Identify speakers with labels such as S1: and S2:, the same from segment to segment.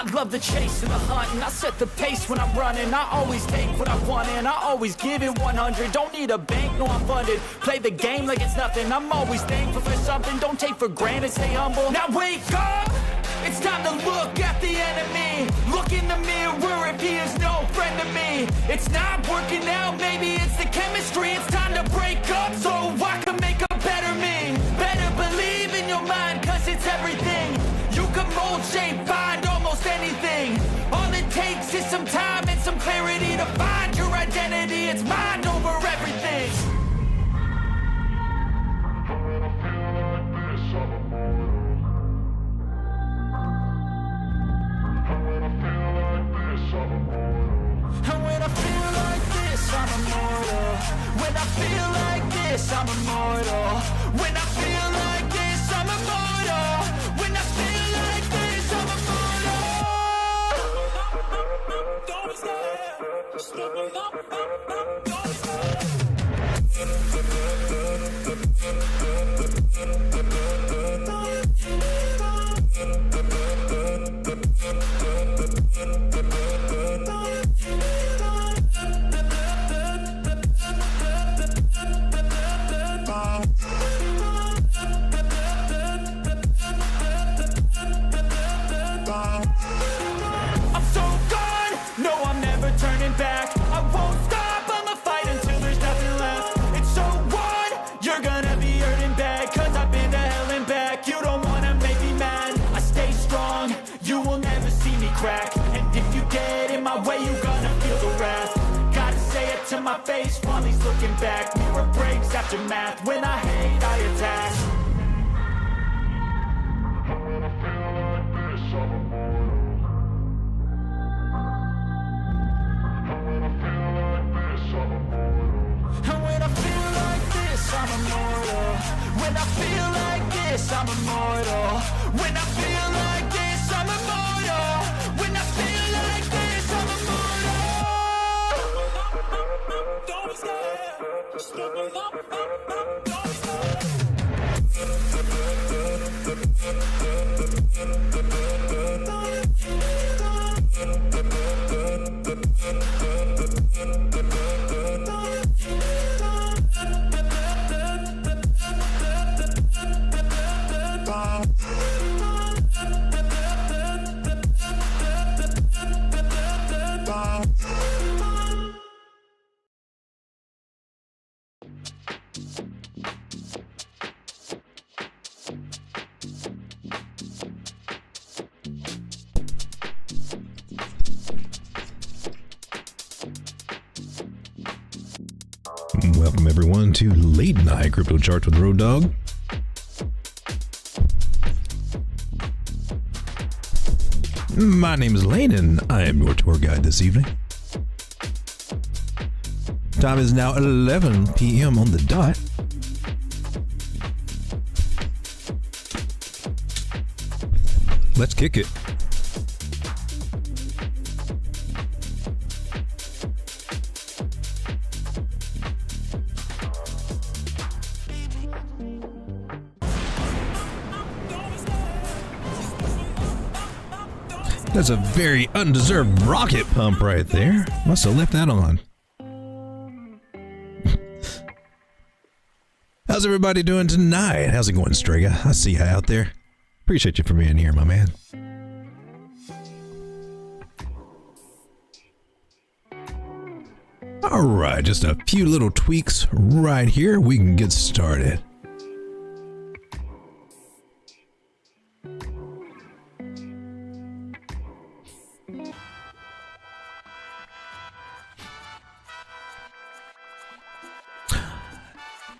S1: I love the chase and the hunt, and I set the pace when I'm running. I always take what I want and I always give it 100. Don't need a bank, no I'm funded. Play the game like it's nothing. I'm always thankful for something. Don't take for granted, stay humble. Now wake up! It's time to look at the enemy. Look in the mirror if he is no friend to me. It's not working out, maybe it's the chemistry. It's time to break up so I can make a better me. Better believe in your mind, cause it's everything. You can mold, shape, find almost anything. All it takes is some time and some clarity to find your identity. It's mind over everything. And when I feel like this, I'm immortal. When I feel like this, I'm immortal. When I feel like this, I'm immortal. When I feel like this, I'm immortal. Don't stop. Stepping up. Don't stop. Turning back, I won't stop, I'ma fight until there's nothing left. It's so what? You're gonna be hurting bad, cause I've been to hell and back. You don't wanna make me mad, I stay strong, you will never see me crack. And if you get in my way, you're gonna feel the wrath. Gotta say it to my face while he's looking back. Mirror breaks after math, when I hate, I attack. When I feel like this, I'm immortal. And when I feel like this, I'm immortal. When I feel like this, I'm immortal. When I feel like this, I'm immortal. When I feel like this, I'm immortal. Don't stop. Stepping up. Don't stop.
S2: Welcome everyone to Late Night Crypto Charts with Road Dog. My name is Lane and I am your tour guide this evening. Time is now 11 p.m. on the dot. Let's kick it. That's a very undeserved rocket pump right there. Must have left that on. How's everybody doing tonight? How's it going, Strega? I see you out there. Appreciate you for being here, my man. All right, just a few little tweaks right here. We can get started.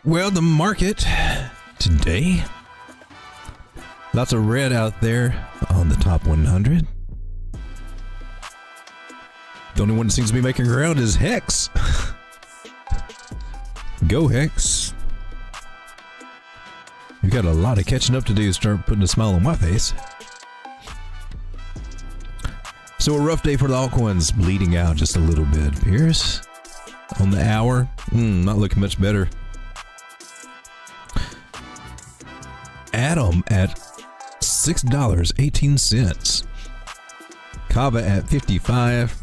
S2: Well, the market today, lots of red out there on the top 100. The only one that seems to be making ground is Hex. Go Hex. You've got a lot of catching up to do to start putting a smile on my face. So a rough day for the altcoins, bleeding out just a little bit. Pierce on the hour, not looking much better. Atom at $6.18. Kava at 55.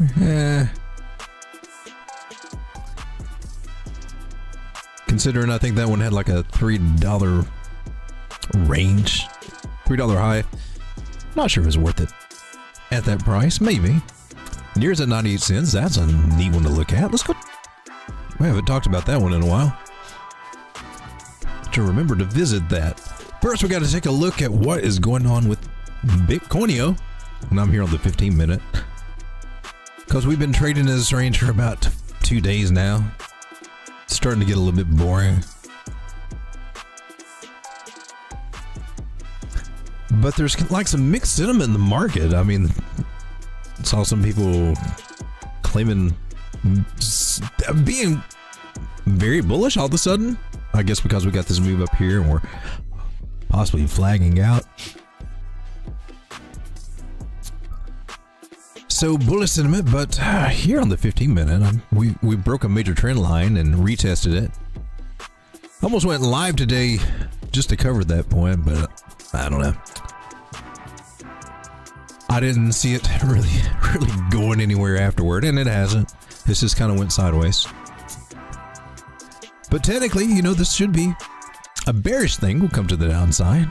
S2: Considering I think that one had like a $3 range, $3 high. Not sure if it's worth it at that price. Maybe. Near's at 98 cents. That's a neat one to look at. Let's go. We haven't talked about that one in a while. To remember to visit that. First, we got to take a look at what is going on with Bitcoinio. And I'm here on the 15-minute. Because we've been trading in this range for about 2 days now. It's starting to get a little bit boring. But there's like some mixed sentiment in the market. I mean, saw some people claiming being very bullish all of a sudden. I guess because we got this move up here and we're possibly flagging out. So bullish sentiment, but here on the 15-minute, we broke a major trend line and retested it. Almost went live today just to cover that point, but I don't know. I didn't see it really going anywhere afterward, and it hasn't. This just kind of went sideways. But technically, you know, this should be a bearish thing. We'll come to the downside.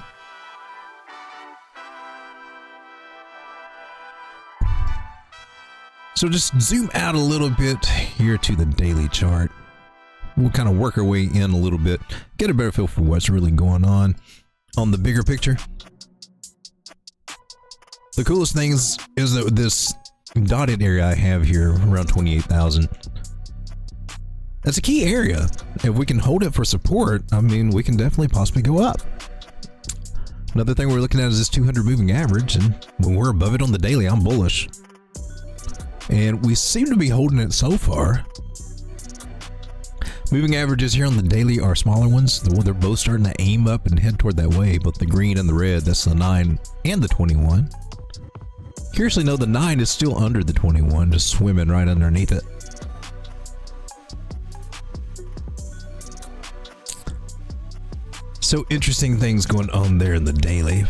S2: So just zoom out a little bit here to the daily chart. We'll kind of work our way in a little bit, get a better feel for what's really going on the bigger picture. The coolest thing is that this dotted area I have here around 28,000. That's a key area. If we can hold it for support, I mean, we can definitely possibly go up. Another thing we're looking at is this 200 moving average, and when we're above it on the daily, I'm bullish. And we seem to be holding it so far. Moving averages here on the daily are smaller ones. They're both starting to aim up and head toward that way, both the green and the red. That's the 9 and the 21. Curiously, no, the 9 is still under the 21, just swimming right underneath it. So interesting things going on there in the daily.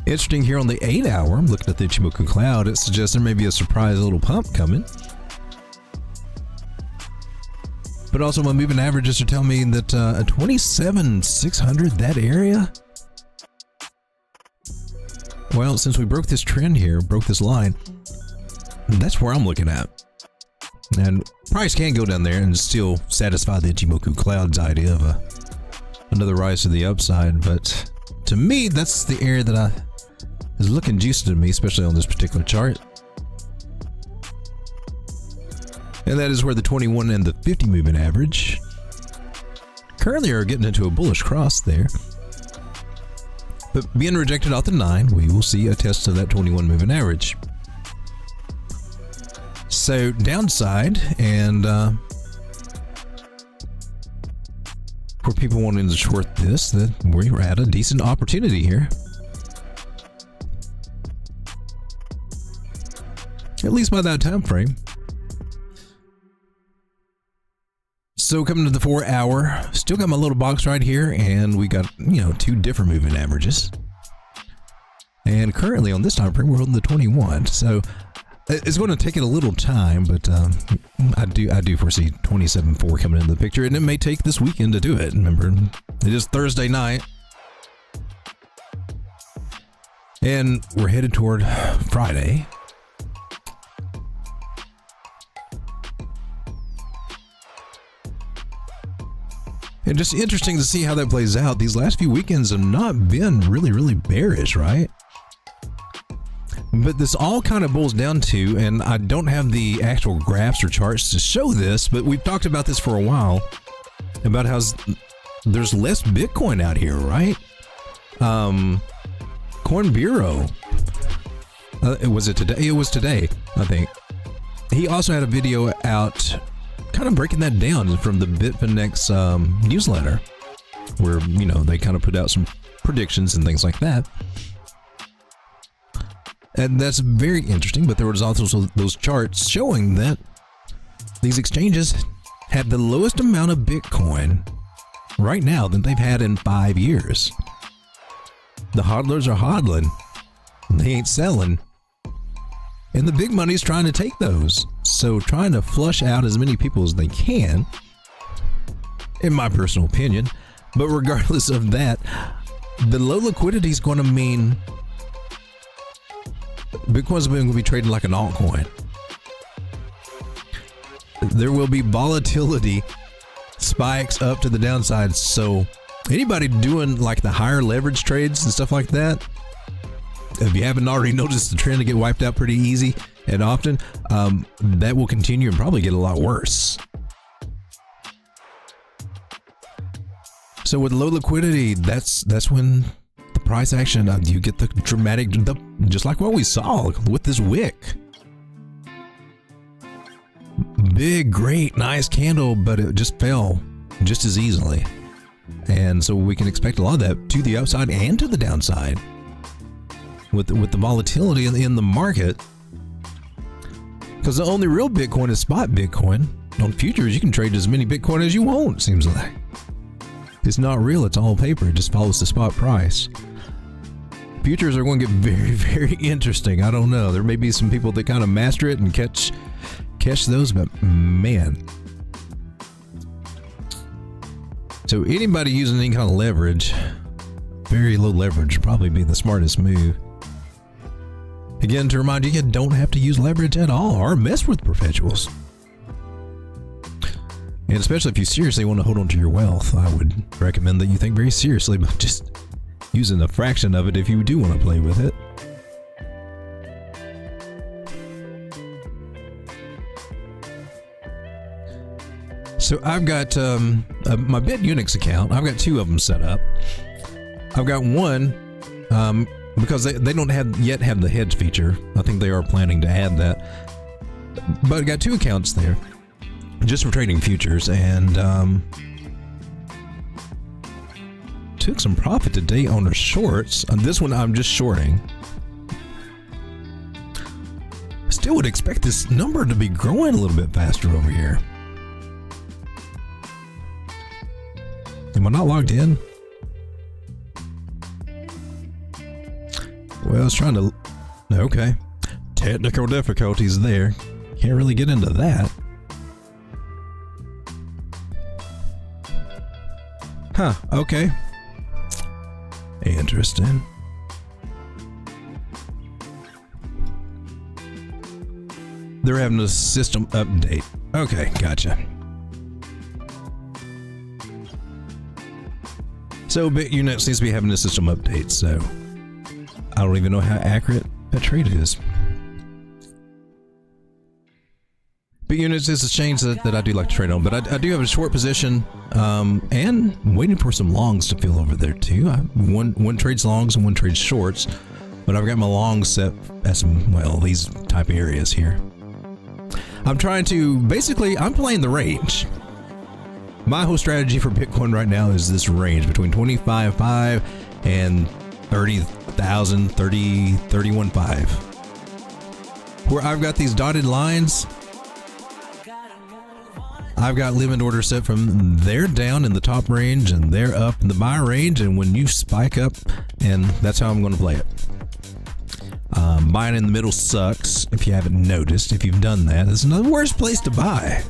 S2: Interesting here on the 8 hour, I'm looking at the Ichimoku cloud. It suggests there may be a surprise little pump coming. But also my moving averages are telling me that a 27,600, that area. Well, since we broke this trend here, broke this line, that's where I'm looking at. And price can go down there and still satisfy the Ichimoku cloud's idea of another rise to the upside. But to me, that's the area that is looking juicy to me, especially on this particular chart. And that is where the 21 and the 50 moving average currently are getting into a bullish cross there. But being rejected off the 9, we will see a test of that 21 moving average. So downside, and for people wanting to short this, that we're at a decent opportunity here. At least by that time frame. So coming to the 4 hour, still got my little box right here, and we got, you know, 2 different moving averages. And currently on this time frame, we're holding the 21. So it's going to take it a little time, but I do foresee 27.4 coming into the picture, and it may take this weekend to do it. Remember, it is Thursday night, and we're headed toward Friday. And just interesting to see how that plays out. These last few weekends have not been really bearish, right? But this all kind of boils down to, and I don't have the actual graphs or charts to show this, but we've talked about this for a while, about how there's less Bitcoin out here, right? Coin Bureau, was it today? It was today, I think. He also had a video out kind of breaking that down from the Bitfinex newsletter, where, you know, they kind of put out some predictions and things like that. And that's very interesting, but there was also those charts showing that these exchanges have the lowest amount of Bitcoin right now than they've had in 5 years. The hodlers are hodling. They ain't selling. And the big money's trying to take those. So trying to flush out as many people as they can, in my personal opinion. But regardless of that, the low liquidity is going to mean Bitcoin's going to be trading like an altcoin. There will be volatility, spikes up to the downside. So anybody doing like the higher leverage trades and stuff like that, if you haven't already noticed the trend to get wiped out pretty easy and often, that will continue and probably get a lot worse. So with low liquidity, that's when the price action, you get the dramatic, just like what we saw with this wick. Big, great, nice candle, but it just fell just as easily. And so we can expect a lot of that to the upside and to the downside with the volatility in the market. Because the only real Bitcoin is spot Bitcoin. On futures, you can trade as many Bitcoin as you want, it seems like. It's not real, it's all paper, it just follows the spot price. Futures are going to get very, very interesting. I don't know. There may be some people that kind of master it and catch those, but man. So anybody using any kind of leverage, very low leverage, would probably be the smartest move. Again, to remind you don't have to use leverage at all or mess with perpetuals. And especially if you seriously want to hold on to your wealth, I would recommend that you think very seriously about just using a fraction of it if you do want to play with it. So I've got my BitUnix account. I've got two of them set up. I've got one because they don't yet have the hedge feature. I think they are planning to add that. But I got two accounts there just for trading futures, and took some profit today on the shorts. On this one, I'm just shorting. Still would expect this number to be growing a little bit faster over here. Am I not logged in? Well, I was trying to... Okay. Technical difficulties there. Can't really get into that. Huh, okay. Interesting. They're having a system update. Okay, gotcha. So BitUnix seems to be having a system update, so I don't even know how accurate that trade is. BitUnix is a change that I do like to trade on, but I do have a short position, and I'm waiting for some longs to fill over there too. One trades longs and one trades shorts, but I've got my longs set at some, well, these type of areas here. I'm trying to, basically, I'm playing the range. My whole strategy for Bitcoin right now is this range between 25.5 and 30,000, 31.5. Where I've got these dotted lines, I've got limit order set from there down in the top range and there up in the buy range, and when you spike up, and that's how I'm going to play it. Buying in the middle sucks, if you haven't noticed. If you've done that, it's the worst place to buy.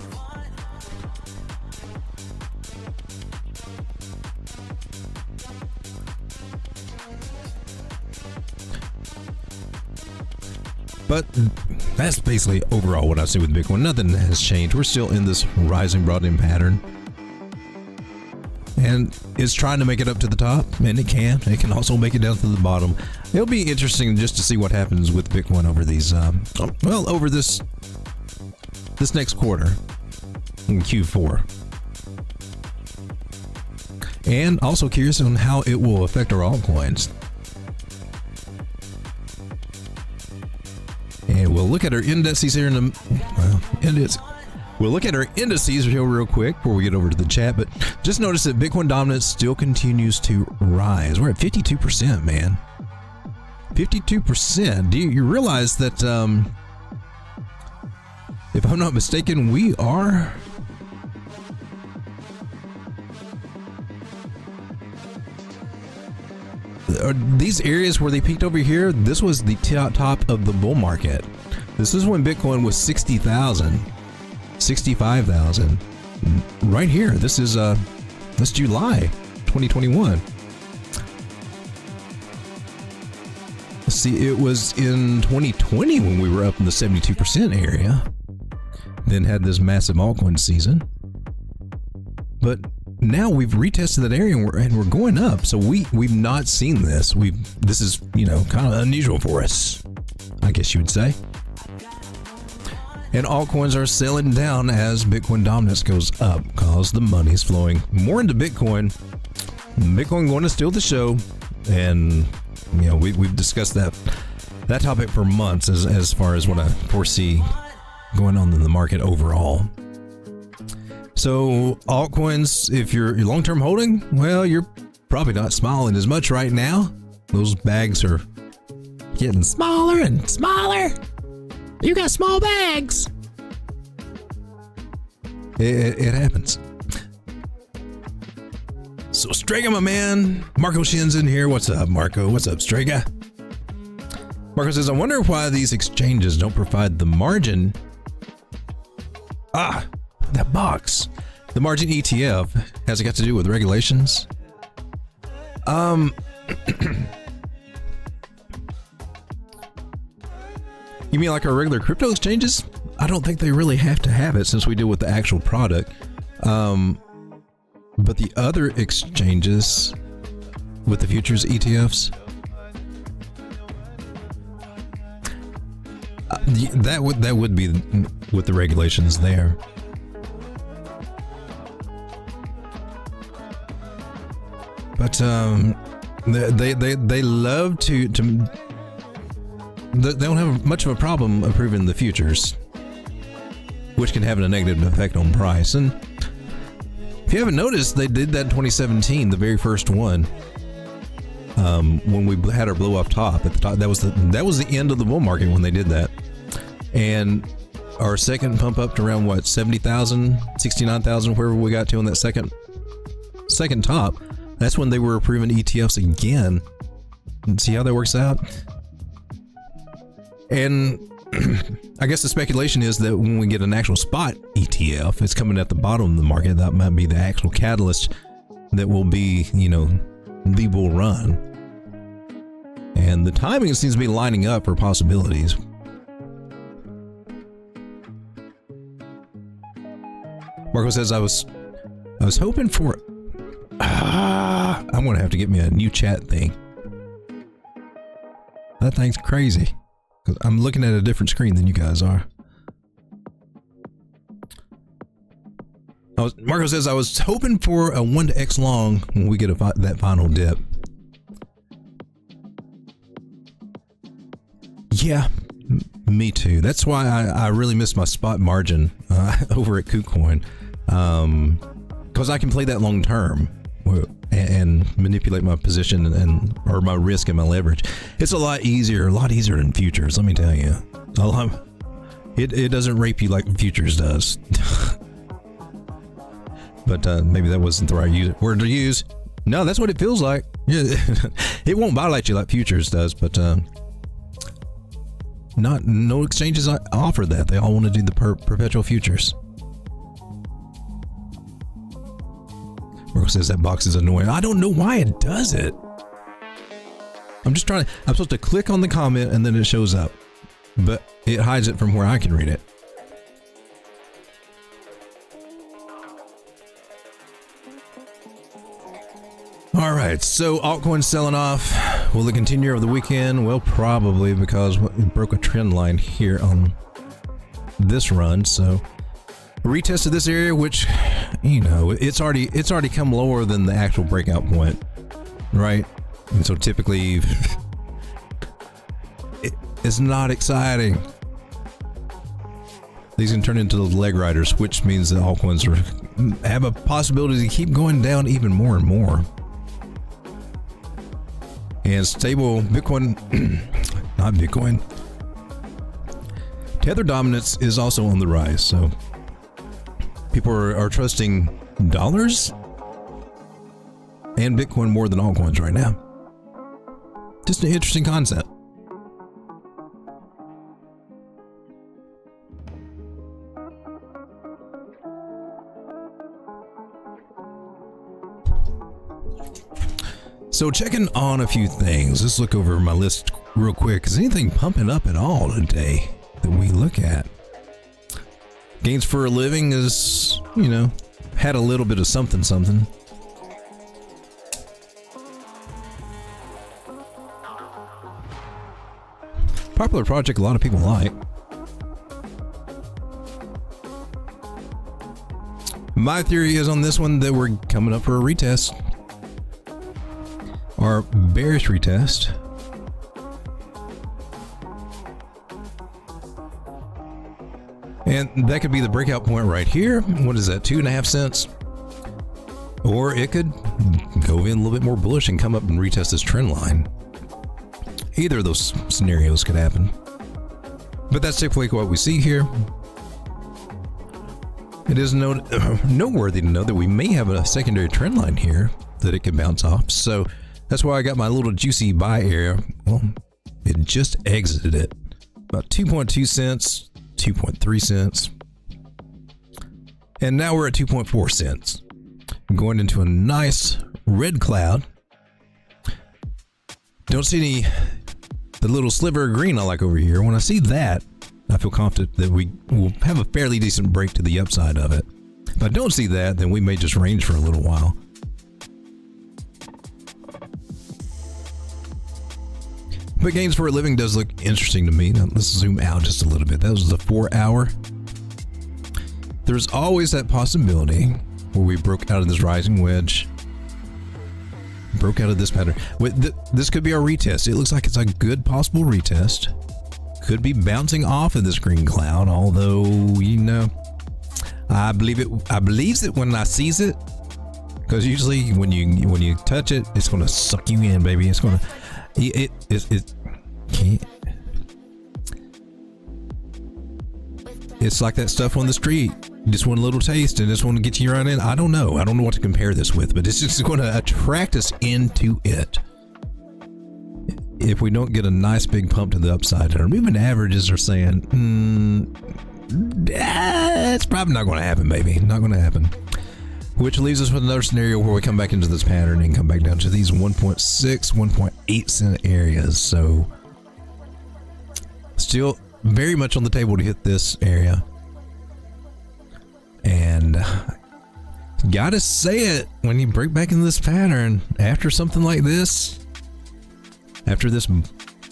S2: But that's basically overall what I see with Bitcoin. Nothing has changed. We're still in this rising broadening pattern. And it's trying to make it up to the top, and it can. It can also make it down to the bottom. It'll be interesting just to see what happens with Bitcoin over these, over this next quarter in Q4. And also curious on how it will affect our altcoins. And we'll look at our indices here in we'll look at our indices real quick before we get over to the chat. But just notice that Bitcoin dominance still continues to rise. We're at 52%, man. 52%. Do you realize that, if I'm not mistaken, we are... these areas where they peaked over here, this was the top of the bull market. This is when Bitcoin was 60,000, 65,000. Right here. This is that's July 2021. Let's see, it was in 2020 when we were up in the 72% area. Then had this massive altcoin season. But now we've retested that area and we're going up. So we've not seen this. This is, kind of unusual for us, I guess you would say. And altcoins are selling down as Bitcoin dominance goes up because the money's flowing more into Bitcoin. Bitcoin going to steal the show. And, we've discussed that topic for months as far as what I foresee going on in the market overall. So altcoins, if you're long-term holding, well, you're probably not smiling as much right now. Those bags are getting smaller and smaller. You got small bags. It happens. So Strega, my man, Marco Shin's in here. What's up, Marco? What's up, Strega? Marco says, I wonder why these exchanges don't provide the margin. That box. The margin ETF. Has it got to do with regulations? You mean like our regular crypto exchanges? I don't think they really have to have it since we deal with the actual product. But the other exchanges with the futures ETFs, that would be with the regulations there. But they love to they don't have much of a problem approving the futures, which can have a negative effect on price. And if you haven't noticed, they did that in 2017, the very first one, when we had our blow off top at the top. That was the end of the bull market when they did that. And our second pump up to around 70,000, 69,000, wherever we got to on that second top. That's when they were approving ETFs again. And see how that works out? And I guess the speculation is that when we get an actual spot ETF, it's coming at the bottom of the market. That might be the actual catalyst that will be, the bull run. And the timing seems to be lining up for possibilities. Marco says, I was hoping for... I'm going to have to get me a new chat thing. That thing's crazy. Because I'm looking at a different screen than you guys are. Marco says, I was hoping for a 1 to X long when we get that final dip. Yeah, me too. That's why I really miss my spot margin over at KuCoin. Because I can play that long term and manipulate my position or my risk and my leverage. It's a lot easier than futures, let me tell you. It doesn't rape you like futures does. But maybe that wasn't the right word to use. No, that's what it feels like. It won't violate you like futures does, but no exchanges offer that. They all want to do the perpetual futures. Marco says that box is annoying. I don't know why it does it. I'm supposed to click on the comment and then it shows up, but it hides it from where I can read it. All right, so altcoins selling off. Will it continue over the weekend? Well, probably, because it broke a trend line here on this run. So retested this area, which, it's already come lower than the actual breakout point, right? And so typically it's not exciting. These can turn into those leg riders, which means that altcoins have a possibility to keep going down even more and more. And stable Bitcoin, not Bitcoin, Tether dominance is also on the rise. So people are trusting dollars and Bitcoin more than altcoins right now. Just an interesting concept. So checking on a few things. Let's look over my list real quick. Is anything pumping up at all today that we look at? Gains for a living is, you know, had a little bit of something. Popular project a lot of people like. My theory is on this one that we're coming up for a retest. Our bearish retest. And that could be the breakout point right here. What is that, 2.5 cents? Or it could go in a little bit more bullish and come up and retest this trend line. Either of those scenarios could happen. But that's typically what we see here. It is noteworthy to know that we may have a secondary trend line here that it could bounce off. So that's why I got my little juicy buy area. Well, it just exited it. About 2.2 cents, 2.3 cents. And now we're at 2.4 cents. I'm going into a nice red cloud. Don't see the little sliver of green I like over here. When I see that, I feel confident that we will have a fairly decent break to the upside of it. If I don't see that, then we may just range for a little while. But gains for a living does look interesting to me. Now, let's zoom out just a little bit. That was the 4 hour. There's always that possibility where we broke out of this rising wedge. Broke out of this pattern. This could be our retest. It looks like it's a good possible retest. Could be bouncing off of this green cloud, although, you know, I believe it when I sees it. Because usually when you touch it, it's going to suck you in, baby. It's going to... It can't. It's like that stuff on the street. You just want a little taste and just want to get you right in. I don't know what to compare this with, but it's just going to attract us into it. If we don't get a nice big pump to the upside, our moving averages are saying, it's probably not going to happen, baby. Not going to happen. Which leaves us with another scenario where we come back into this pattern and come back down to these 1.6, 1.8 cent areas. So still very much on the table to hit this area. And gotta say it, when you break back into this pattern after something like this, after this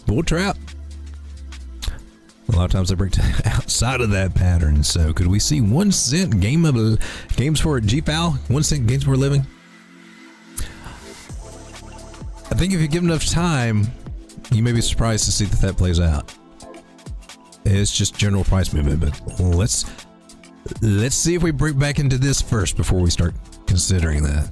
S2: bull trap, a lot of times they break outside of that pattern. So could we see 1 cent games for GPAL? 1 cent gains for a living? I think if you give enough time, you may be surprised to see that plays out. It's just general price movement, but let's see if we break back into this first before we start considering that.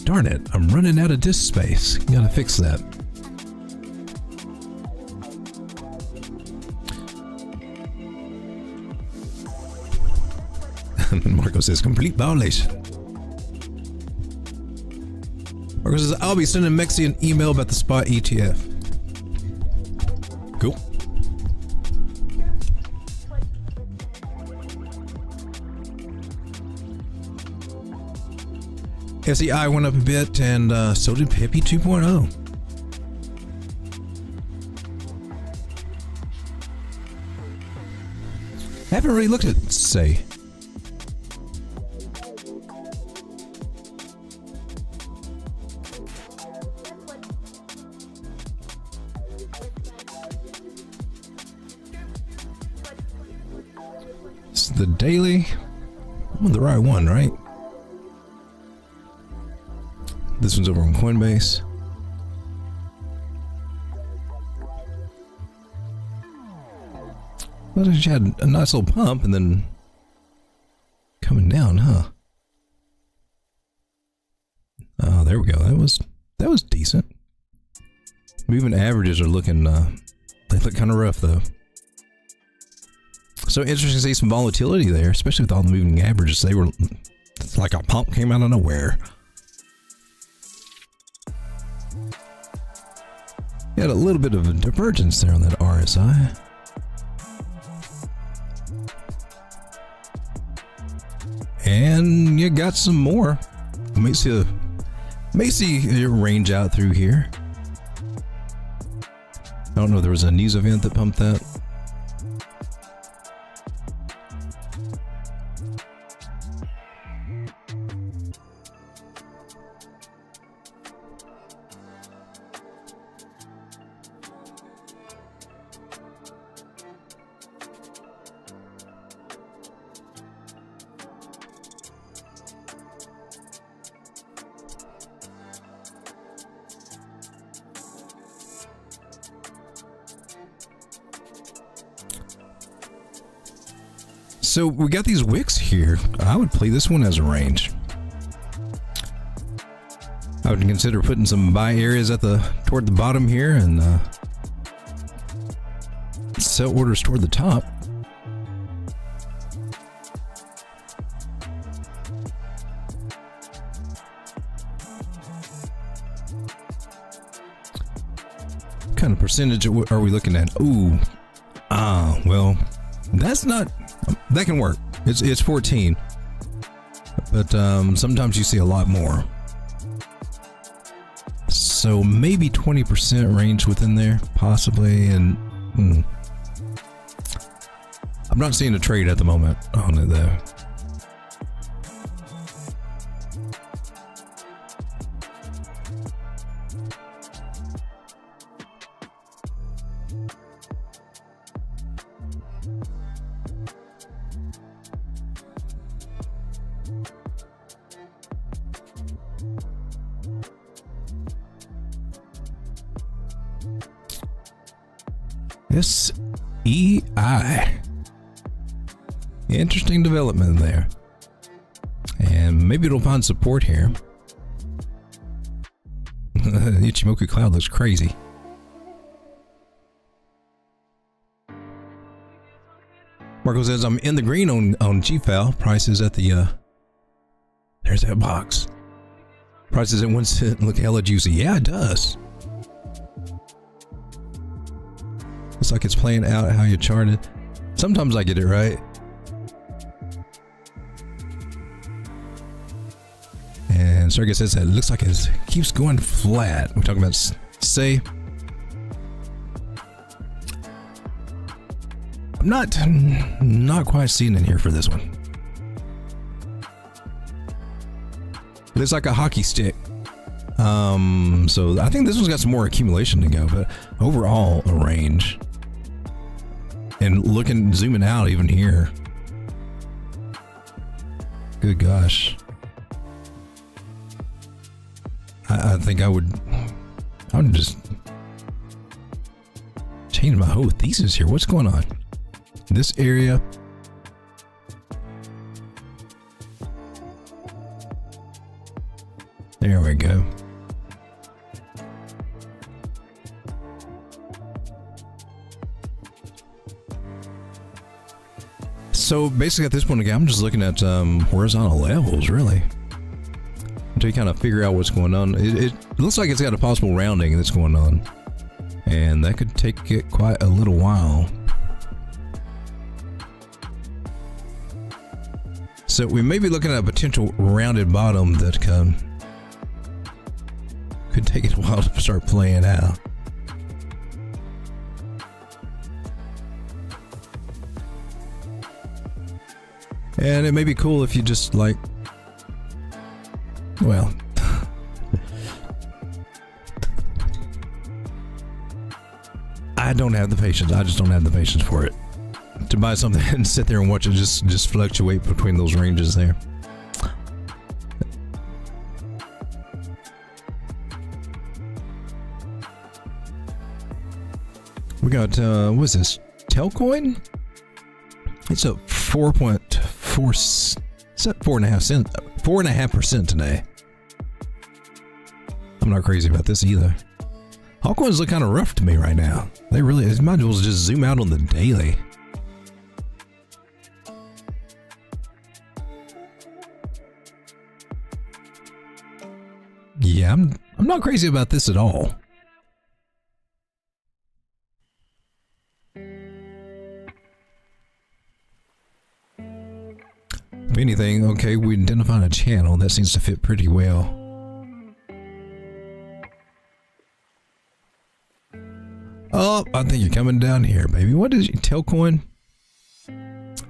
S2: Darn it, I'm running out of disk space. Gotta fix that. Marco says, complete violation. Marco says, I'll be sending Mexi an email about the spot ETF. Cool. SEI went up a bit, and so did Peppy 2.0. I haven't really looked at say. It's the daily. I'm on the right one, right? This one's over on Coinbase. Well, she had a nice little pump and then coming down, huh? Oh, there we go. That was decent. Moving averages are looking, they look kind of rough though. So interesting to see some volatility there, especially with all the moving averages. It's like a pump came out of nowhere. You had a little bit of a divergence there on that RSI. And you got some more. May see a range out through here. I don't know if there was a news event that pumped that. So we got these wicks here. I would play this one as a range. I would consider putting some buy areas toward the bottom here and sell orders toward the top. What kind of percentage are we looking at? Ooh, well, that can work. It's 14, but sometimes you see a lot more. So maybe 20% range within there, possibly. And I'm not seeing a trade at the moment on it though. SEI. Interesting development there. And maybe it'll find support here. The Ichimoku cloud looks crazy. Marco says, I'm in the green on GFAL. Prices at the, there's that box. Prices at 1 cent look hella juicy. Yeah, it does. Looks like it's playing out how you charted. Sometimes I get it right. And Sergey says that it looks like it keeps going flat. We're talking about say. I'm not quite seeing it here for this one. But it's like a hockey stick. So I think this one's got some more accumulation to go, but overall a range. And zooming out even here. Good gosh. I think I would just change my whole thesis here. What's going on? This area. There we go. So basically at this point again, I'm just looking at horizontal levels really. Until you kind of figure out what's going on. It looks like it's got a possible rounding that's going on. And that could take it quite a little while. So we may be looking at a potential rounded bottom that could take it a while to start playing out. And it may be cool if you just like, well, I don't have the patience. I just don't have the patience for it. To buy something and sit there and watch it just fluctuate between those ranges there. We got, what's this? KuCoin? It's up 4.4, it's up 4.5% today. I'm not crazy about this either. Altcoins look kind of rough to me right now. They might as well just zoom out on the daily. Yeah, I'm not crazy about this at all. If anything, okay, we identified a channel that seems to fit pretty well. Oh, I think you're coming down here, baby. What is your tailcoin?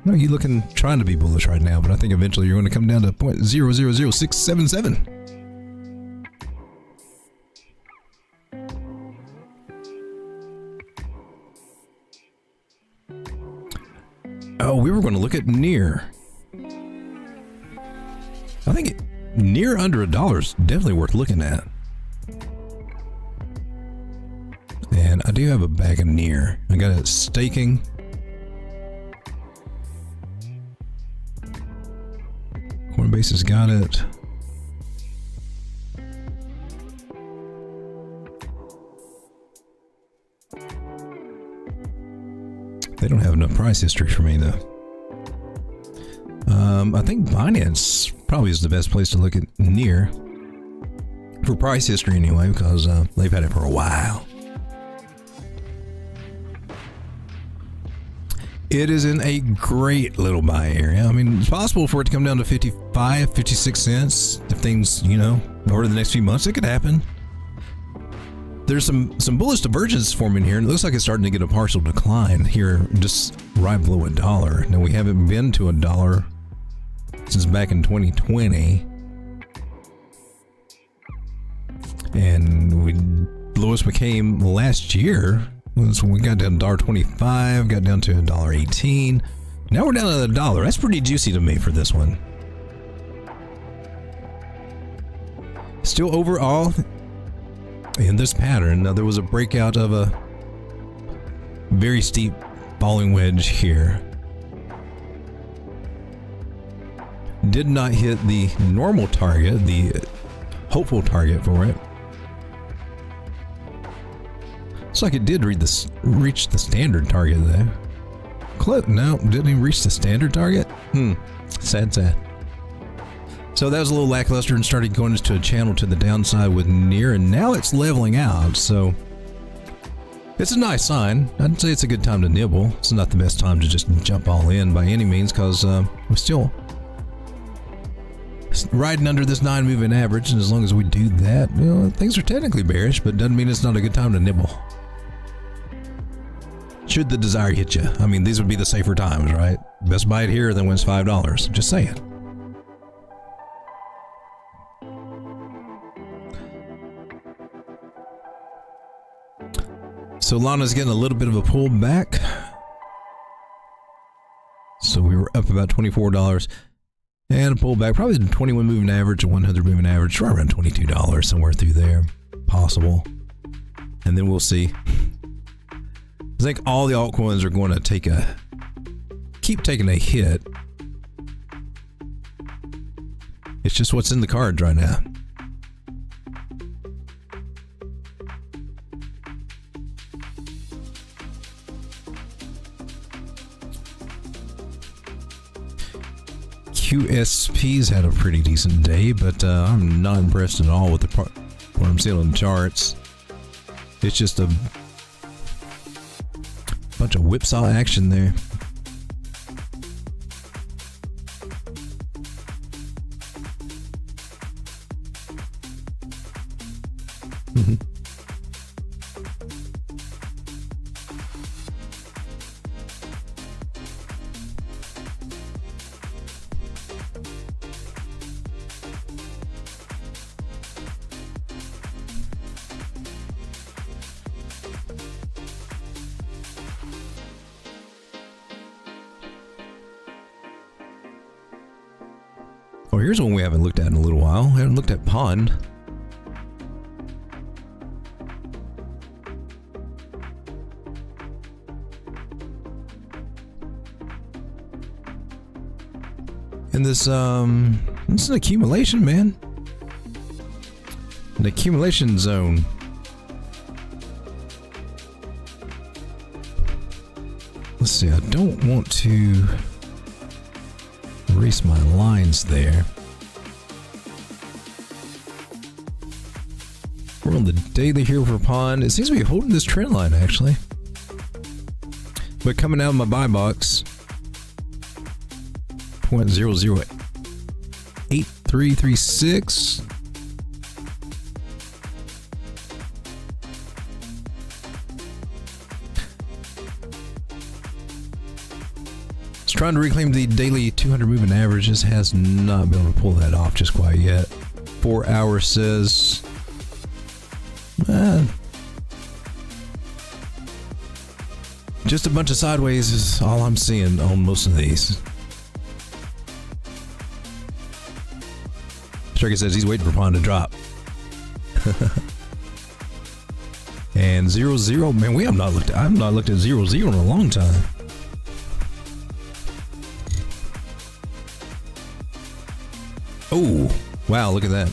S2: No, you're trying to be bullish right now, but I think eventually you're going to come down to 0.000677. Oh, we were going to look at near. I think near under $1 is definitely worth looking at. And I do have a bag of near. I got it staking. Coinbase has got it. They don't have enough price history for me though. I think Binance probably is the best place to look at near for price history anyway, because they've had it for a while. It is in a great little buy area. I mean, it's possible for it to come down to 55, 56 cents if things, over the next few months, it could happen. There's some bullish divergence forming here, and it looks like it's starting to get a partial decline here, just right below $1. Now, we haven't been to $1 since back in 2020, and lowest we came last year was when we got down to $1.25, got down to $1.18. Now we're down to $1. That's pretty juicy to me for this one. Still overall in this pattern, now there was a breakout of a very steep falling wedge here. Did not hit the normal target, the hopeful target for it. Looks like it did reach the standard target though. No, didn't even reach the standard target. Sad. So that was a little lackluster and started going into a channel to the downside with near, and now it's leveling out. So it's a nice sign. I'd say it's a good time to nibble. It's not the best time to just jump all in by any means, because we're still riding under this 9 moving average, and as long as we do that, things are technically bearish, but doesn't mean it's not a good time to nibble. Should the desire hit you. I mean, these would be the safer times, right? Best buy it here, then wins $5. Just saying. Solana's getting a little bit of a pullback. So we were up about $24 and a pullback, probably the 21 moving average, a 100 moving average, right around $22, somewhere through there, possible. And then we'll see. I think all the altcoins are going to keep taking a hit. It's just what's in the cards right now. QSP's had a pretty decent day, but I'm not impressed at all with what I'm seeing on the charts. It's just a bunch of whipsaw action there. Oh, here's one we haven't looked at in a little while. We haven't looked at Pond. And this is an accumulation, man. An accumulation zone. Let's see, I don't want to erase my lines there. We're on the daily here for Pond. It seems to be holding this trend line, actually. But coming out of my buy box, 0.008336. It's trying to reclaim the daily 200 moving averages. Has not been able to pull that off just quite yet. 4 hours says... just a bunch of sideways is all I'm seeing on most of these. Striker says he's waiting for Pond to drop. And 0-0, man, I've not looked at 0-0 in a long time. Oh, wow, look at that.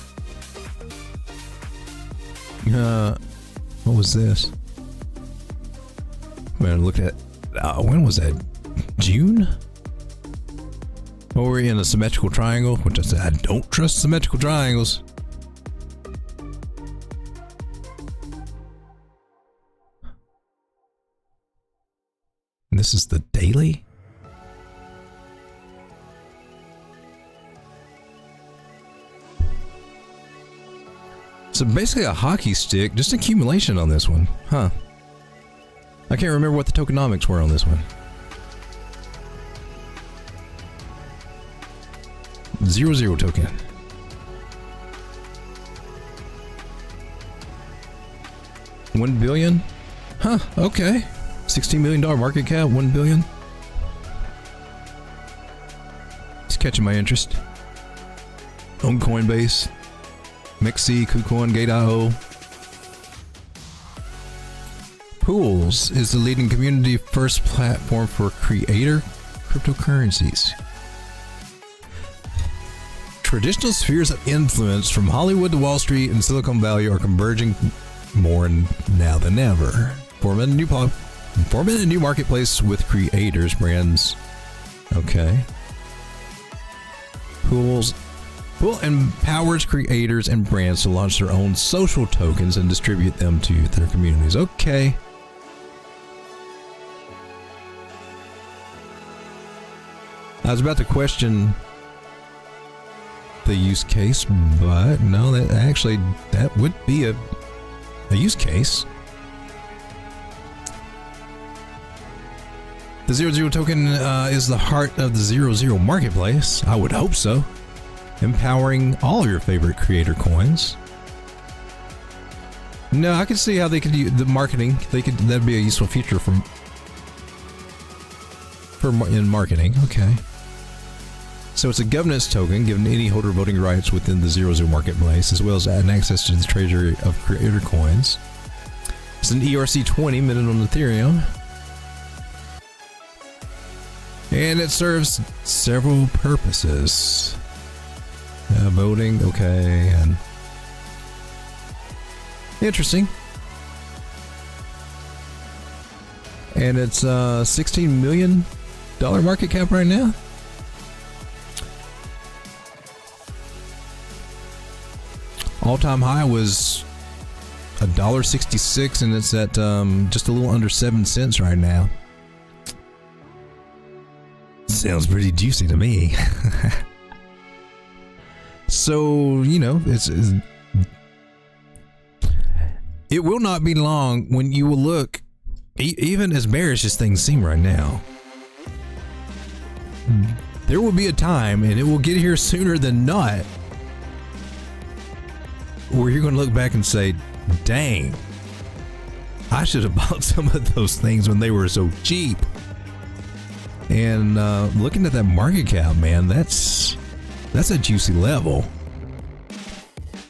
S2: What was this? Man, look at when was that? June? Oh, we're in a symmetrical triangle, which I said I don't trust symmetrical triangles. And this is the daily? So basically a hockey stick, just accumulation on this one, huh? I can't remember what the tokenomics were on this one. 0-0 token. $1 billion? Huh, okay. $16 million market cap, $1 billion. It's catching my interest. On Coinbase. Mixi, KuCoin, Gate.io. Pools is the leading community first platform for creator cryptocurrencies. Traditional spheres of influence from Hollywood to Wall Street and Silicon Valley are converging more now than ever, forming a new marketplace with creators, brands. Okay. Pool empowers creators and brands to launch their own social tokens and distribute them to their communities. Okay. I was about to question the use case, but no, that would be a use case. The 0-0 token is the heart of the 0-0 marketplace. I would hope so. Empowering all your favorite creator coins. No, I can see how they could use the marketing. That'd be a useful feature in marketing. Okay. So it's a governance token giving any holder voting rights within the 0-0 marketplace, as well as adding access to the treasury of creator coins. It's an ERC20 minted on Ethereum. And it serves several purposes. Voting, okay, and interesting. And it's $16 million market cap right now. All-time high was $1.66, and it's at just a little under 7 cents right now. Sounds pretty juicy to me. So, you know, it will not be long when you will look, even as bearish as things seem right now, there will be a time, and it will get here sooner than not, where you're going to look back and say, dang, I should have bought some of those things when they were so cheap. And looking at that market cap, man, that's a juicy level.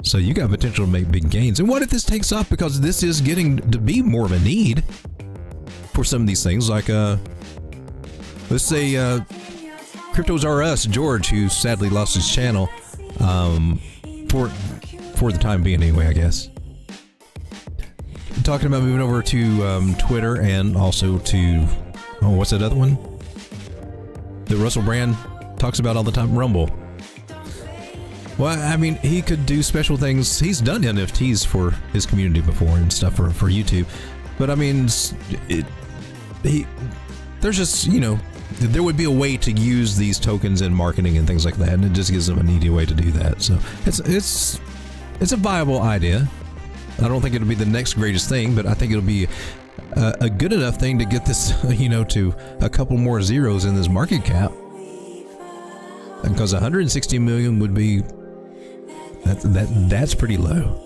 S2: So you got potential to make big gains. And what if this takes off? Because this is getting to be more of a need for some of these things. Like, let's say Cryptos R Us, George, who sadly lost his channel for the time being anyway, I guess. Talking about moving over to Twitter and also to, oh, what's that other one? That Russell Brand talks about all the time, Rumble. Well, I mean, he could do special things. He's done NFTs for his community before and stuff for YouTube. But I mean, there's just, you know, there would be a way to use these tokens in marketing and things like that, and it just gives them an easy way to do that. So it's a viable idea. I don't think it'll be the next greatest thing, but I think it'll be a good enough thing to get this, you know, to a couple more zeros in this market cap. Because 160 million would be that's pretty low.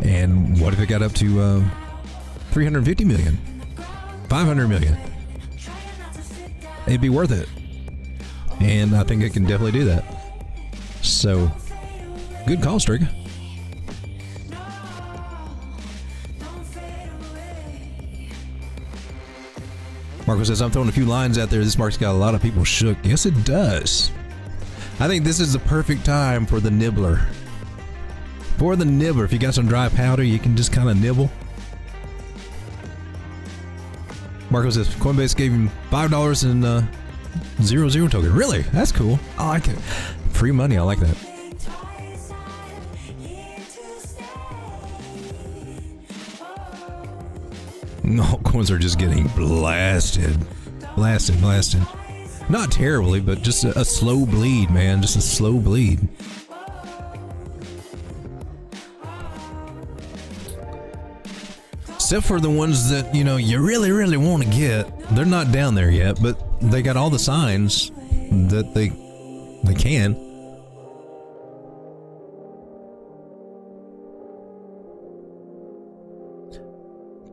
S2: And what if it got up to 350 million, 500 million? It'd be worth it. And I think it can definitely do that. So, good call, Strig. Marco says, I'm throwing a few lines out there. This market's got a lot of people shook. Yes, it does. I think this is the perfect time for the nibbler. For the nibbler, if you got some dry powder, you can just kind of nibble. Marco says, Coinbase gave him $5 in 00 token. Really? That's cool. I like it. Free money. I like that. Altcoins are just getting blasted. Blasted. Not terribly, but just a slow bleed, man. Just a slow bleed. Except for the ones that, you know, you really, really want to get. They're not down there yet, but they got all the signs that they can.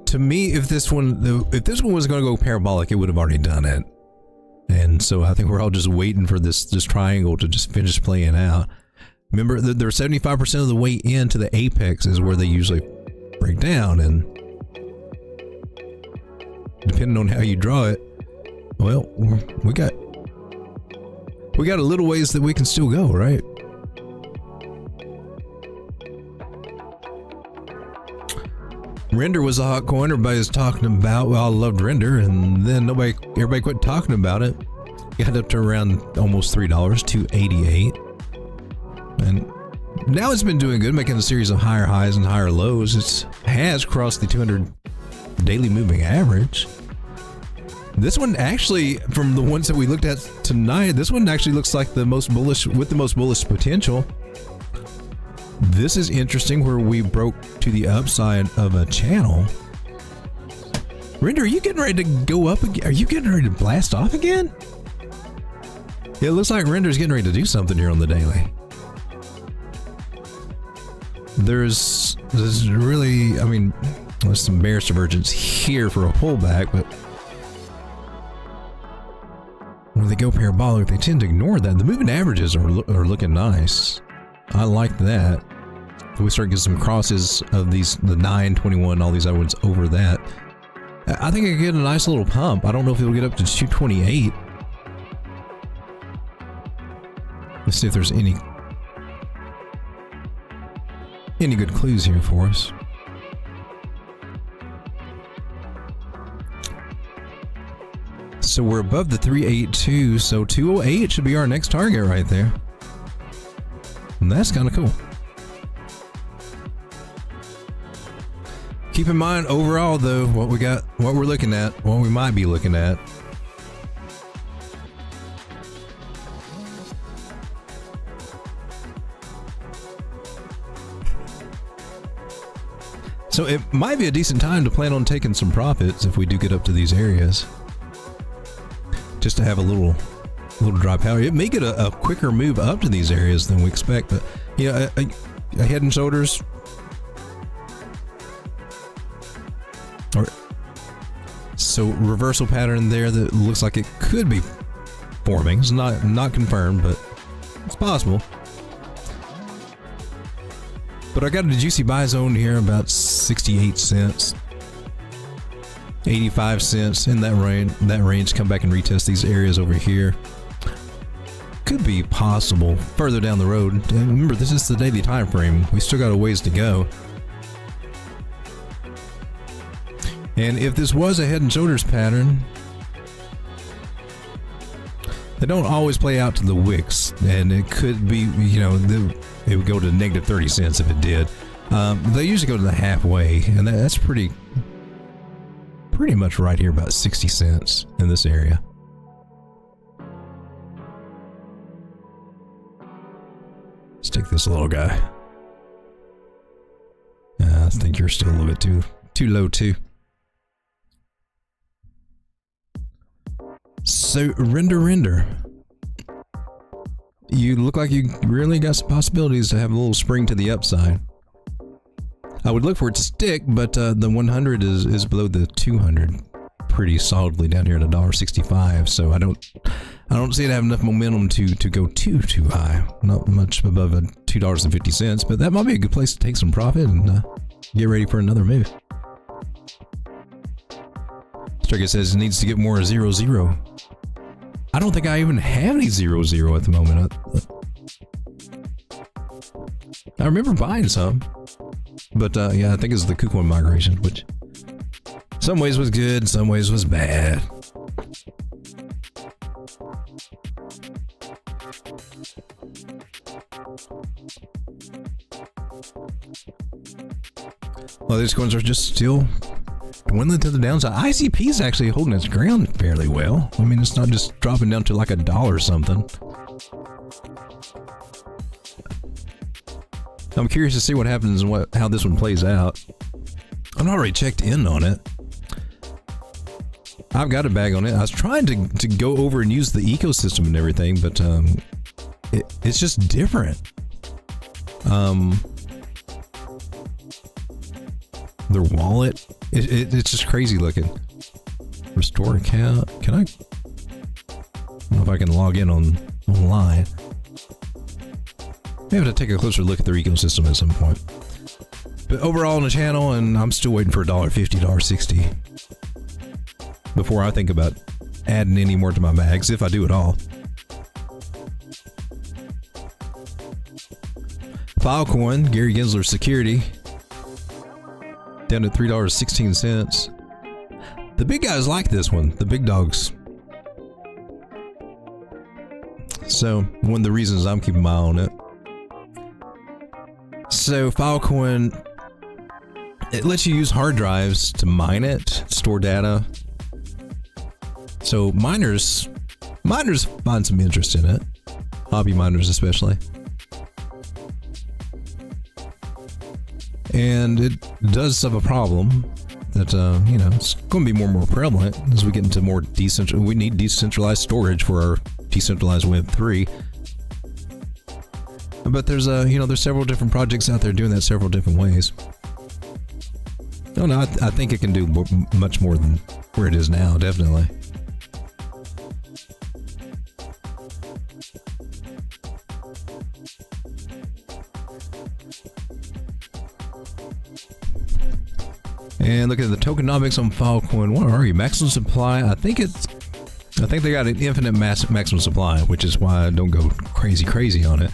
S2: To me, if this one was going to go parabolic, it would have already done it. And so I think we're all just waiting for this triangle to just finish playing out. Remember, they're 75% of the way into the apex is where they usually break down, and depending on how you draw it, well, we got a little ways that we can still go, right? Render was a hot coin everybody was talking about. Well, I loved Render, and then everybody quit talking about it. Got up to around almost $3, $2.88, and now it's been doing good, making a series of higher highs and higher lows. It has crossed the 200 daily moving average. This one actually, from the ones that we looked at tonight, this one actually looks like the most bullish, with the most bullish potential. This is interesting, where we broke to the upside of a channel. Render, are you getting ready to go up again? Are you getting ready to blast off again? It looks like Render's getting ready to do something here on the daily. There's really, I mean, there's some bearish divergence here for a pullback, but when they go parabolic, they tend to ignore that. The moving averages are looking nice. I like that. If we start getting some crosses of these, the 9, 21, all these other ones over that, I think I can get a nice little pump. I don't know if it'll get up to 228. Let's see if there's any good clues here for us. So we're above the 382, so 208 should be our next target right there. And that's kind of cool. Keep in mind overall though, what we're looking at, what we might be looking at. So it might be a decent time to plan on taking some profits if we do get up to these areas. Just to have a little dry powder. It may get a quicker move up to these areas than we expect, but yeah, a head and shoulders. So reversal pattern there that looks like it could be forming. It's not confirmed, but it's possible. But I got a juicy buy zone here about 68 cents, 85 cents in that range. Come back and retest these areas over here. Could be possible further down the road. And remember, this is the daily time frame. We still got a ways to go. And if this was a head and shoulders pattern, They don't always play out to the wicks, and it could be, it would go to negative 30 cents if it did. They usually go to the halfway, and that's pretty much right here, about 60 cents in this area. Let's take this little guy. I think you're still a little bit too low too. So render. You look like you really got some possibilities to have a little spring to the upside. I would look for it to stick, but the 100 is below the 200 pretty solidly down here at $1.65. So I don't see it having enough momentum to go too high. Not much above $2.50, but that might be a good place to take some profit and get ready for another move. Striker says it needs to get more 0-0. I don't think I even have any 0-0 at the moment. I remember buying some, but yeah, I think it's the KuCoin migration, which some ways was good, some ways was bad. Well, these coins are just still dwindling to the downside. ICP is actually holding its ground fairly well. I mean, it's not just dropping down to like $1 or something. I'm curious to see what happens and how this one plays out. I'm not already checked in on it. I've got a bag on it. I was trying to go over and use the ecosystem and everything, but it's just different. Their wallet, it's just crazy looking. Restore account. Can I don't know if I can log in online. Maybe have to take a closer look at their ecosystem at some point. But overall on the channel, and I'm still waiting for $1.50, $1.60 before I think about adding any more to my bags, if I do at all. Filecoin, Gary Gensler Security, down to $3.16. The big guys like this one, the big dogs. So one of the reasons I'm keeping my eye on it. So Filecoin, it lets you use hard drives to mine it, store data. So miners find some interest in it, hobby miners especially. And it does have a problem that, it's going to be more and more prevalent as we get into more we need decentralized storage for our decentralized Web 3. But there's there's several different projects out there doing that several different ways. I think it can do much more than where it is now, definitely. And look at the tokenomics on Filecoin. What are you? Maximum supply? I think they got an infinite maximum supply, which is why I don't go crazy on it.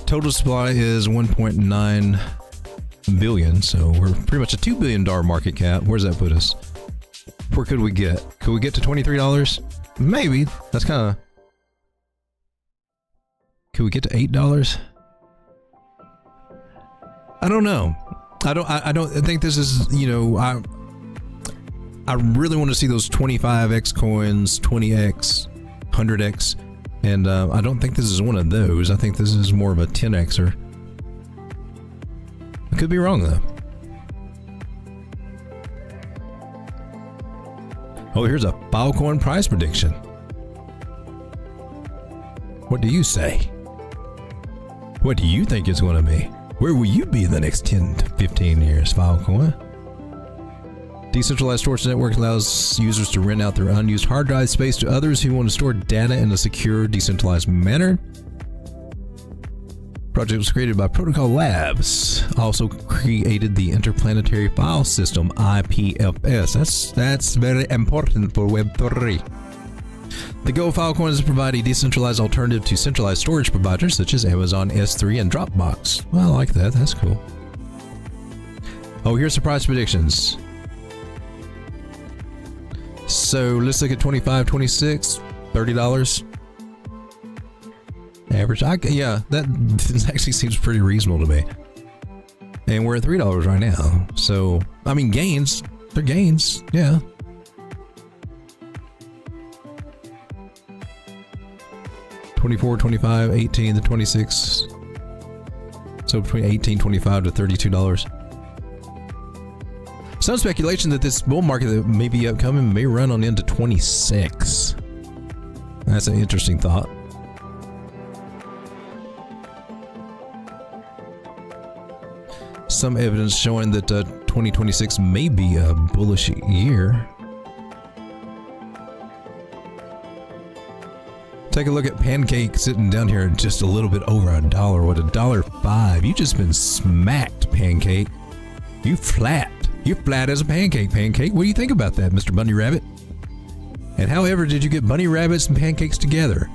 S2: Total supply is 1.9 billion, so we're pretty much a $2 billion market cap. Where's that put us? Where could we get? Could we get to $23? Maybe. That's kind of. Could we get to $8? I don't know. I don't think this is, I really want to see those 25x coins, 20x, 100x, and I don't think this is one of those. I think this is more of a 10xer. I could be wrong though. Oh, here's a Filecoin price prediction. What do you say? What do you think it's going to be? Where will you be in the next 10 to 15 years, Filecoin? Decentralized storage network allows users to rent out their unused hard drive space to others who want to store data in a secure, decentralized manner. Project was created by Protocol Labs. Also created the Interplanetary File System, IPFS. That's very important for Web 3. The goal of Filecoin is to provide a decentralized alternative to centralized storage providers such as Amazon S3 and Dropbox. Well, I like that. That's cool. Oh, here's the price predictions. So let's look at 25, 26, $30. average. Yeah, that actually seems pretty reasonable to me. And we're at $3 right now. So, I mean, gains. They're gains. Yeah. $24, $25, $18 to $26. So between $18, $25 to $32. Some speculation that this bull market that may be upcoming may run on into 26. That's an interesting thought. Some evidence showing that 2026 may be a bullish year. Take a look at Pancake sitting down here at just a little bit over $1. What, $1.05? You just been smacked, Pancake. You flat. You're flat as a pancake, Pancake. What do you think about that, Mr. Bunny Rabbit? And however did you get bunny rabbits and pancakes together?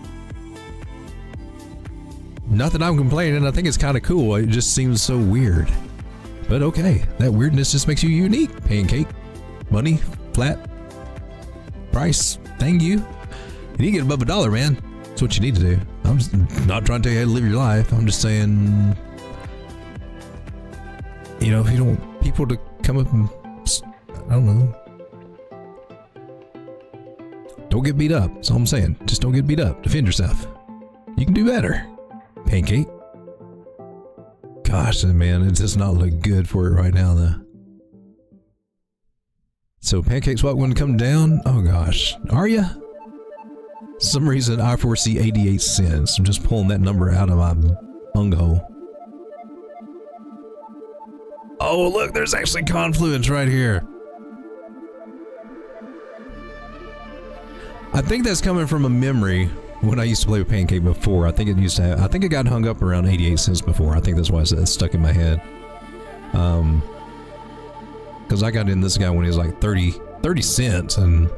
S2: Not that I'm complaining. I think it's kind of cool. It just seems so weird. But okay, that weirdness just makes you unique, Pancake. Bunny, flat, price, thank you. You get above $1, man. That's what you need to do. I'm just not trying to tell you how to live your life. I'm just saying, you know, if you don't want people to come up and, I don't know, don't get beat up. That's all I'm saying. Just don't get beat up. Defend yourself. You can do better, Pancake. Gosh, man, it does not look good for it right now, though. So Pancake Swap going to come down? Oh gosh, are ya? For some reason I foresee 88 cents. I'm just pulling that number out of my bunghole. Oh look, there's actually confluence right here. I think that's coming from a memory when I used to play with Pancake before. I think it used to have, I think it got hung up around 88 cents before. I think that's why it's stuck in my head. Because I got in this guy when he was like 30 cents and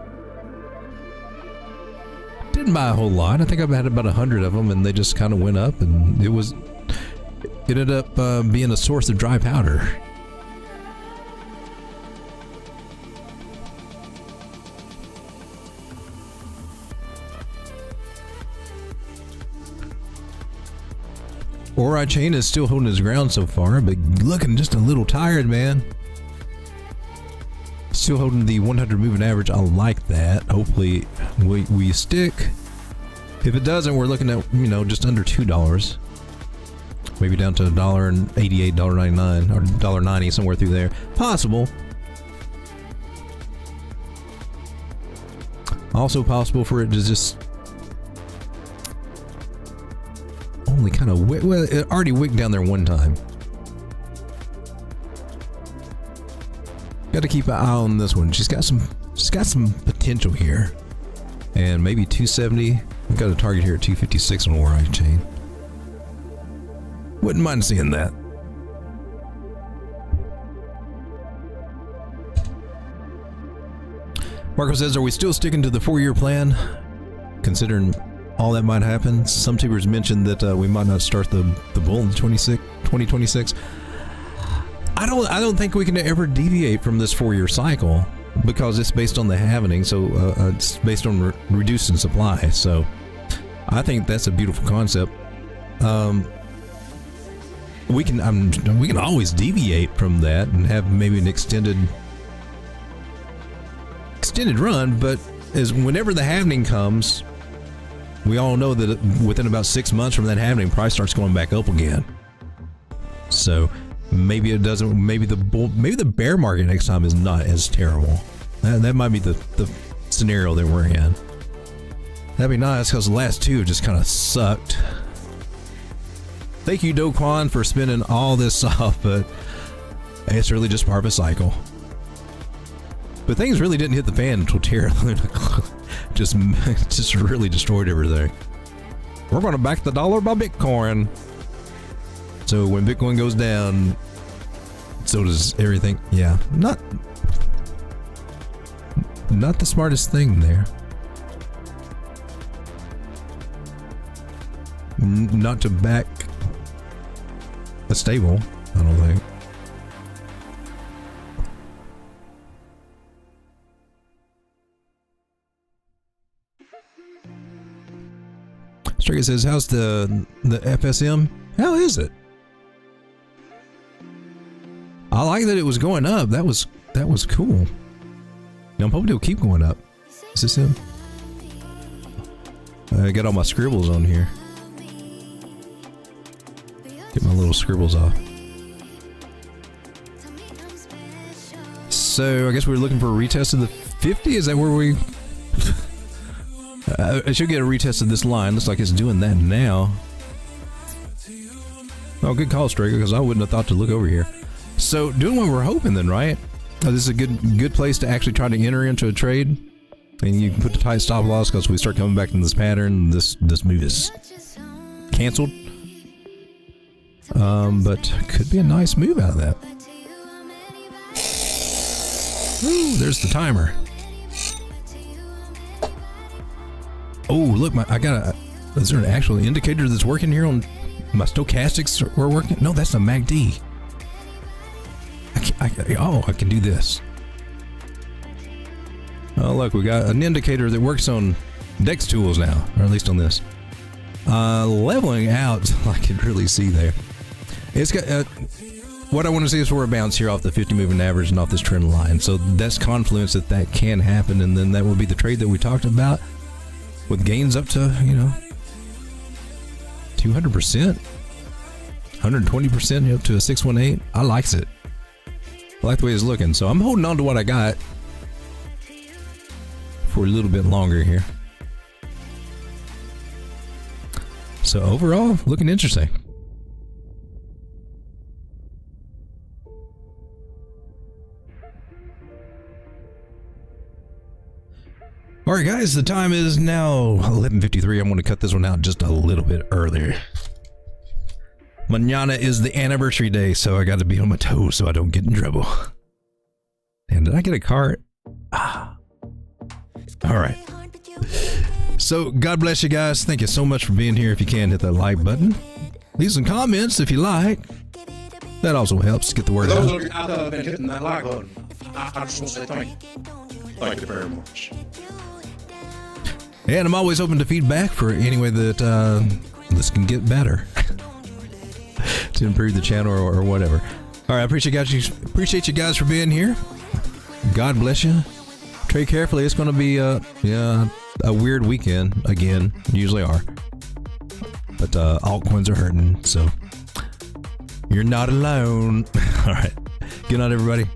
S2: didn't buy a whole lot. I think I've had about 100 of them and they just kind of went up, and it ended up being a source of dry powder. Ori Chain is still holding his ground so far, but looking just a little tired, man. Still holding the 100 moving average. I like that. Hopefully we stick. If it doesn't, we're looking at, you know, just under $2. Maybe down to $1.88, $1.99, or $1.90, somewhere through there. Possible. Also possible for it to just only kind of wick. Well, it already wicked down there one time. Got to keep an eye on this one. She's got some potential here, and maybe 270. We've got a target here at 256 on Ori Chain. Wouldn't mind seeing that. Marco says, "Are we still sticking to the 4-year plan, considering all that might happen?" Some tubers mentioned that we might not start the bull in 2026. I don't think we can ever deviate from this 4-year cycle because it's based on the halving, so it's based on reducing supply. So I think that's a beautiful concept. We can always deviate from that and have maybe an extended run, but as whenever the halving comes, we all know that within about 6 months from that halving, price starts going back up again. So maybe it doesn't. Maybe the bear market next time is not as terrible. That might be the scenario that we're in. That'd be nice because the last two just kind of sucked. Thank you, Do-Kwon, for spinning all this off, but it's really just part of a cycle. But things really didn't hit the fan until Terra just really destroyed everything. We're going to back the dollar by Bitcoin. So when Bitcoin goes down, so does everything. Yeah, not the smartest thing there. Not to back a stable, I don't think. Strega says, how's the FSM? How is it? I like that it was going up. That was cool. Now I'm hoping it'll keep going up. Is this him? I got all my scribbles on here. Get my little scribbles off. So I guess we're looking for a retest of the 50. Is that where we? I should get a retest of this line. Looks like it's doing that now. Oh, good call, Strega, because I wouldn't have thought to look over here. So doing what we're hoping then, right? This is a good place to actually try to enter into a trade, and you can put the tight stop loss because we start coming back in this pattern. This move is canceled, but could be a nice move out of that. Ooh, there's the timer. Oh, look, is there an actual indicator that's working here on my stochastics? Are working? No, that's a MACD. I can do this. Oh, look, we got an indicator that works on DEX tools now, or at least on this. Leveling out, I can really see there. It's got what I want to see is for a bounce here off the 50 moving average and off this trend line. So that's confluence that can happen, and then that will be the trade that we talked about with gains up to 200%, 120% up to a 618. I likes it. I like the way it's looking, so I'm holding on to what I got for a little bit longer here. So overall, looking interesting. All right, guys, the time is now 11:53. I'm going to cut this one out just a little bit earlier. Mañana is the anniversary day, so I got to be on my toes so I don't get in trouble. And did I get a card? Ah. All right. So God bless you guys. Thank you so much for being here. If you can, hit that like button. Leave some comments if you like. That also helps get the word out.
S3: Those of you out there have been hitting that like button, I just want to say thank you. Thank you very much.
S2: And I'm always open to feedback for any way that this can get better to improve the channel or whatever. All right, I appreciate you guys for being here. God bless you. Trade carefully. It's going to be a weird weekend again. Usually are, but altcoins are hurting, so you're not alone. All right, good night, everybody.